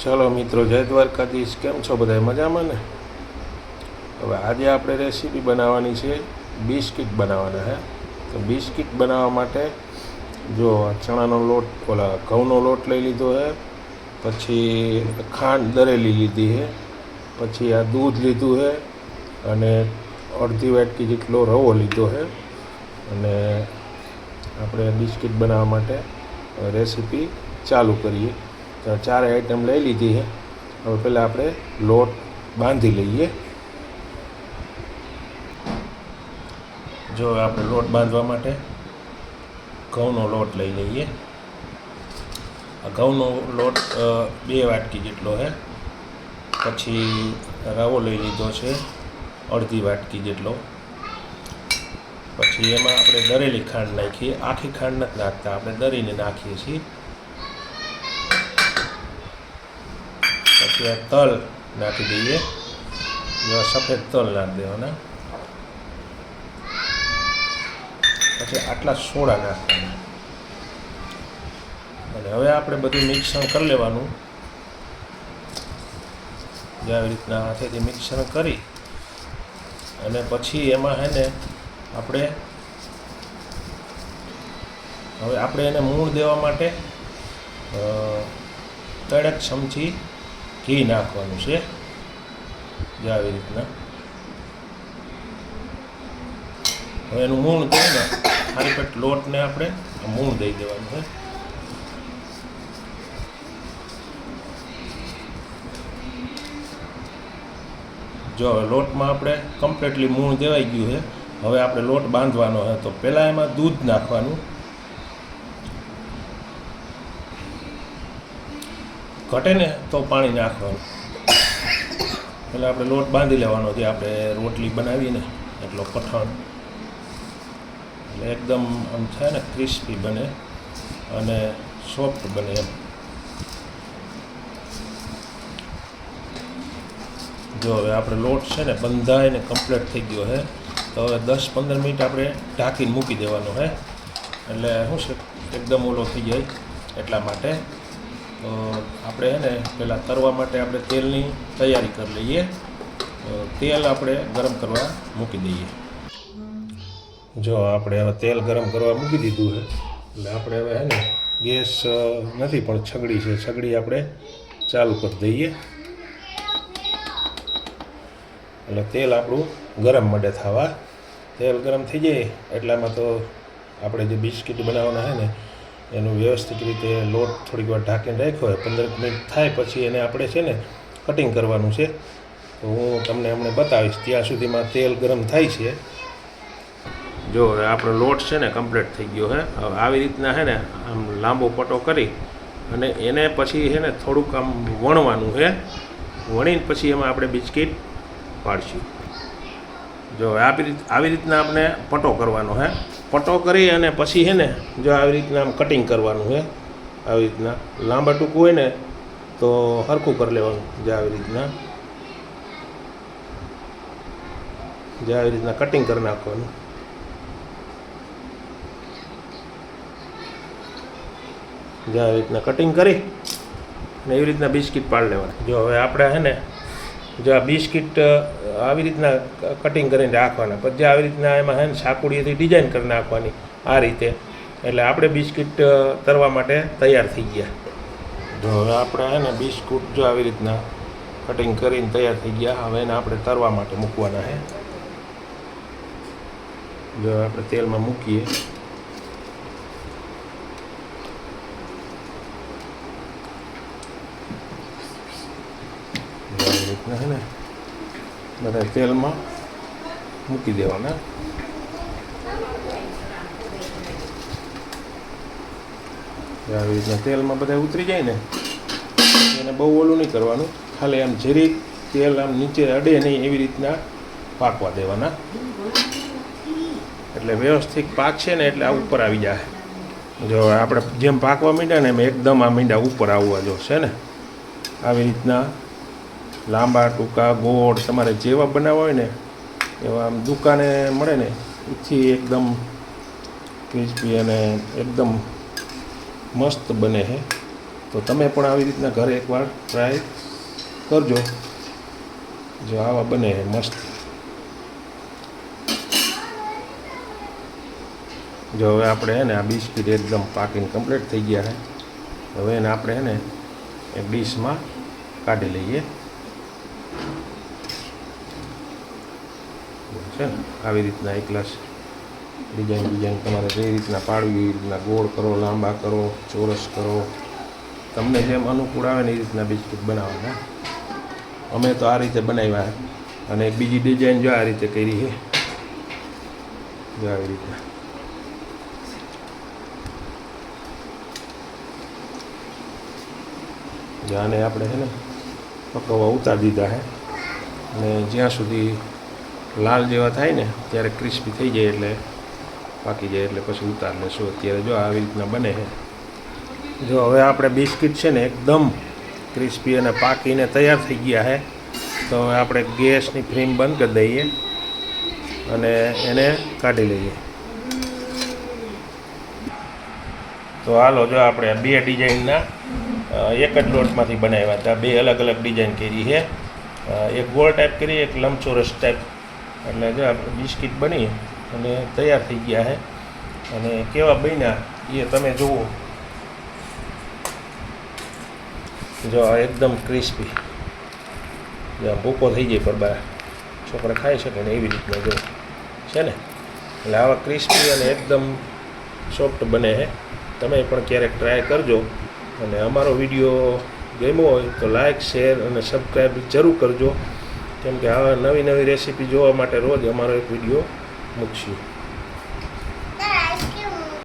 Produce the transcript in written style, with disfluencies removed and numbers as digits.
चलो मित्रों, जय द्वारकाधीश। केम छो बधाय? मजामां ने? હવે આજે આપણે રેસીપી બનાવવાની છે, બિસ્કિટ બનાવવાના છે। તો બિસ્કિટ બનાવવા માટે જો ચણાનો લોટ, ઘઉંનો લોટ લઈ લીધો છે, પછી ખાંડ દરેલી લીધી છે, પછી આ દૂધ લીધું છે અને અડધી વાટકી જેટલો રવો લીધો છે। અને આપણે બિસ્કિટ બનાવવા માટે રેસીપી ચાલુ કરીએ। તો 4 આઈટમ લઈ લીધી છે। હવે પહેલાં આપણે લોટ બાંધી લઈએ। જો આપણે લોટ બાંધવા માટે ઘઉંનો લોટ લઈ લઈએ। આ ઘઉંનો લોટ 2 વાટકી જેટલો છે। પછી રવો લઈ લીધો છે અડધી વાટકી જેટલો। પછી એમાં આપણે દરેલી ખાંડ નાખીએ। આખી ખાંડ નથી નાખતા, આપણે દરીને નાખીએ છીએ। પછી આ તલ નાખી દઈએ। જો સફેદ તલ નાખી દેવાના। પછી આટલા સોડા નાખવાના। અને હવે આપણે બધું મિક્સર કરી લેવાનું। આવી રીતના હાથેથી મિક્સર કરી અને પછી એમાં હે ને આપણે એને મૂળ દેવા માટે 3 ચમચી ઘી નાખવાનું છે। જે આવી રીતના હવે એનું મૂળ દઈને ખાલી પેટ લોટને આપણે મૂળ દઈ દેવાનું છે। જો લોટમાં આપણે કમ્પ્લીટલી મૂળ દેવાઈ ગયું છે। હવે આપણે લોટ બાંધવાનો છે। તો પહેલાં એમાં દૂધ નાખવાનું, ઘટે ને તો પાણી નાખવાનું। પહેલાં આપણે લોટ બાંધી લેવાનો છે, આપણે રોટલી બનાવીએ ને એટલો કઠણ, એટલે એકદમ આમ થાય ને ક્રિસ્પી બને અને સોફ્ટ બને એમ। જો હવે આપણે લોટ છે ને બંધાઈને કમ્પ્લીટ થઈ ગયો છે। તો હવે 10-15 મિનિટ આપણે ઢાંકીને મૂકી દેવાનો છે, એટલે શું છે એકદમ ઓલો થઈ જાય એટલા માટે। તો આપણે છે ને પહેલાં તરવા માટે આપણે તેલની તૈયારી કરી લઈએ। તેલ આપણે ગરમ કરવા મૂકી દઈએ। જો આપણે હવે તેલ ગરમ કરવા મૂકી દીધું છે, એટલે આપણે હવે છે ને ગેસ નથી પણ છગડી છે, છગડી આપણે ચાલુ કરી દઈએ। એટલે તેલ આપણું ગરમ મળે થવા। તેલ ગરમ થઈ જાય એટલામાં તો આપણે જે બિસ્કિટ બનાવવાના છે ને એનું વ્યવસ્થિત રીતે લોટ થોડીક વાર ઢાંકીને રાખ્યો હોય, 15 મિનિટ થાય પછી એને આપણે છે ને કટિંગ કરવાનું છે। તો હું તમને હમણાં બતાવીશ, ત્યાં સુધીમાં તેલ ગરમ થાય છે। જો હવે આપણો લોટ છે ને કમ્પ્લીટ થઈ ગયો છે। હવે આવી રીતના છે ને આમ લાંબો પટો કરી અને એને પછી છે ને થોડુંક આમ વણવાનું છે। વણીને પછી એમાં આપણે બિસ્કિટ પાડશું। જો આવી રીતના આપણે પટો કરવાનો છે। પટો કરી અને પછી છે ને જો આવી રીતના આમ કટિંગ કરવાનું છે। આવી રીતના લાંબા ટૂંકું હોય ને તો સરખું કરી લેવાનું। જે આવી રીતના કટિંગ કરી નાખવાનું। જે આવી રીતના કટિંગ કરી અને એવી રીતના બિસ્કિટ પાડી લેવાના। જો હવે આપણે છે ને જો આ બિસ્કિટ આવી રીતના કટિંગ કરીને રાખવાના, પછી આવી રીતના એમાં છે ને સાકુડીએથી ડિઝાઇન કરી નાખવાની આ રીતે। એટલે આપણે બિસ્કિટ તરવા માટે તૈયાર થઈ ગયા। જો હવે આપણે છે ને બિસ્કુટ જો આવી રીતના કટિંગ કરીને તૈયાર થઈ ગયા। હવે એને આપણે તરવા માટે મૂકવાના છે। જો આપણે તેલમાં મૂકીએ। આવી રીતના છે ને બધા તેલમાં મૂકી દેવાના। આવી રીતના તેલમાં બધા ઉતરી જાય ને એને બહુ ઓલું નહીં કરવાનું, ખાલી આમ જરીક તેલ આમ નીચે અડે નહીં એવી રીતના પાકવા દેવાના। એટલે વ્યવસ્થિત પાકશે ને એટલે આ ઉપર આવી જાય। જો આપણે જેમ પાકવા માંડ્યા ને એમ એકદમ આ મીંડા ઉપર આવવા જોશે ને। આવી રીતના લાંબા ટૂંકા ગોળ તમારે જેવા બનાવવા હોય ને એવા આમ દુકાને મળે ને એથી એકદમ ક્રિસ્પી અને એકદમ મસ્ત બને છે। તો તો તમે પણ આવી રીતના ઘરે એકવાર ટ્રાય કરજો. જો આવા બને મસ્ત. જો હવે આપણે હે ને આ બિસ્કિટ એકદમ પાકીને કમ્પ્લીટ થઈ ગયા છે. હવે એને આપણે હે ને એક ડીશમાં કાઢી લઈએ છે ને. આવી રીતના એક ગ્લાસ ડિઝાઇન તમારે જે રીતના પાડવી એ રીતના ગોળ કરો, લાંબા કરો, ચોરસ કરો, તમને જેમ અનુકૂળ આવે ને એ રીતના બિસ્કિટ બનાવવાના. અમે તો આ રીતે બનાવ્યા. અને એક બીજી ડિઝાઇન જો આ રીતે કરી છે, જો આવી રીતના. આને આપણે છે ને પકવવા ઉતારી દીધા છે. અને જ્યાં સુધી લાલ જેવા થાય ને ત્યારે ક્રિસ્પી થઈ જાય એટલે પાકી જાય એટલે પછી ઉતાર લેશું. અત્યારે જો આવી રીતના બને છે. જો હવે આપણે બિસ્કિટ છે ને એકદમ ક્રિસ્પી અને પાકીને તૈયાર થઈ ગયા છે. તો હવે આપણે ગેસની ફ્લેમ બંધ કરી દઈએ અને એને કાઢી લઈએ. તો હાલો, જો આપણે બે ડિઝાઇનના એક જ લોટમાંથી બનાવ્યા હતા. બે અલગ અલગ ડિઝાઇન કરી છે. એક ગોળ ટાઈપ કરી, એક લંબચોરસ ટાઈપ. એટલે જો આપણે બિસ્કિટ બની અને તૈયાર થઈ ગયા છે. અને કેવા બન્યા એ તમે જુઓ. જો એકદમ ક્રિસ્પી, ભૂકો થઈ જાય પર બાર છોકરા ખાઈ શકે ને એવી રીતના જો છે ને. એટલે આવા ક્રિસ્પી અને એકદમ સોફ્ટ બને છે. તમે પણ ક્યારેક ટ્રાય કરજો. અને અમારો વિડીયો ગમ્યો હોય તો લાઇક, શેર અને સબસ્ક્રાઈબ જરૂર કરજો. કેમ કે આવા નવી નવી રેસીપી જોવા માટે રોજ અમારો એક વિડીયો મૂકશું.